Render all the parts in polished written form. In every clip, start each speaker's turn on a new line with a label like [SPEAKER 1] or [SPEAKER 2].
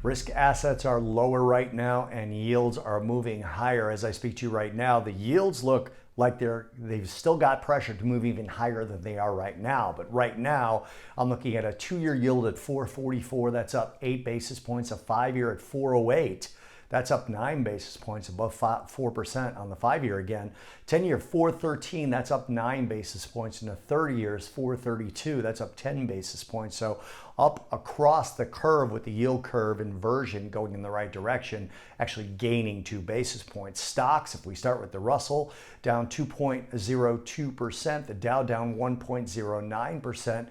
[SPEAKER 1] Risk assets are lower right now and yields are moving higher. As I speak to you right now, the yields look like they've still got pressure to move even higher than they are right now. But right now, I'm looking at a 2-year yield at 444. That's up 8 basis points. A 5-year at 408. That's up 9 basis points, above 4% on the 5-year again. 10-year 413, that's up 9 basis points. And the 30-year is 432, that's up 10 basis points. So up across the curve with the yield curve inversion going in the right direction, actually gaining 2 basis points. Stocks, if we start with the Russell, down 2.02%, the Dow down 1.09%,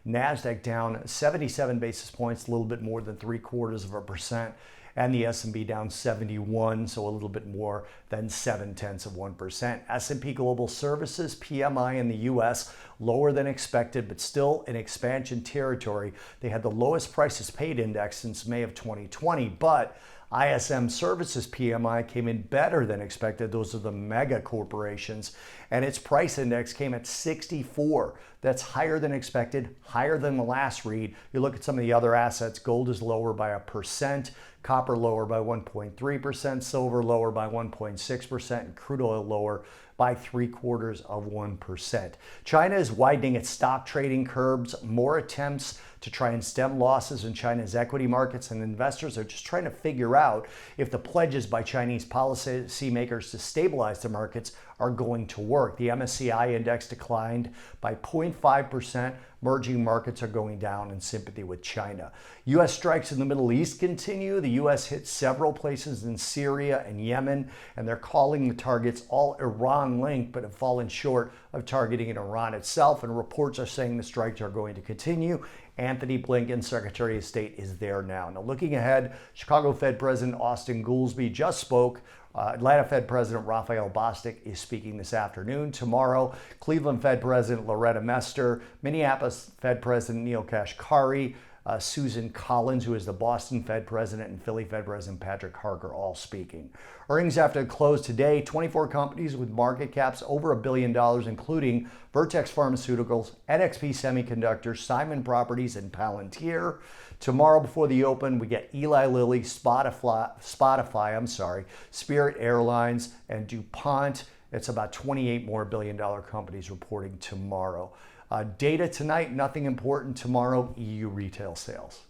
[SPEAKER 1] NASDAQ down 77 basis points, a little bit more than 0.75%. And the S&P down 71, so a little bit more than 0.7%. S&P Global Services, PMI in the U.S., lower than expected, but still in expansion territory. They had the lowest prices paid index since May of 2020, but ISM Services PMI came in better than expected. Those are the mega corporations. And its price index came at 64. That's higher than expected, higher than the last read. You look at some of the other assets, gold is lower by 1%, copper lower by 1.3%, silver lower by 1.6%, and crude oil lower by 0.75%. China is widening its stock trading curbs, more attempts to try and stem losses in China's equity markets, and investors are just trying to figure out if the pledges by Chinese policymakers to stabilize the markets are going to work. The MSCI index declined by 0.5%. Emerging markets are going down in sympathy with China. U.S. strikes in the Middle East continue. The U.S. hit several places in Syria and Yemen, and they're calling the targets all Iran-linked, but have fallen short of targeting Iran itself, and reports are saying the strikes are going to continue. Anthony Blinken, Secretary of State, is there now. Now, looking ahead, Chicago Fed President Austin Goolsbee just spoke. Atlanta Fed President Raphael Bostic is speaking this afternoon. Tomorrow, Cleveland Fed President Loretta Mester, Minneapolis Fed President Neil Kashkari, Susan Collins, who is the Boston Fed President, and Philly Fed President Patrick Harker, all speaking. Earnings after the close today, 24 companies with market caps over $1 billion, including Vertex Pharmaceuticals, NXP Semiconductors, Simon Properties, and Palantir. Tomorrow before the open, we get Eli Lilly, Spotify, Spirit Airlines, and DuPont. It's about 28 more billion-dollar companies reporting tomorrow. Data tonight, nothing important tomorrow, EU retail sales.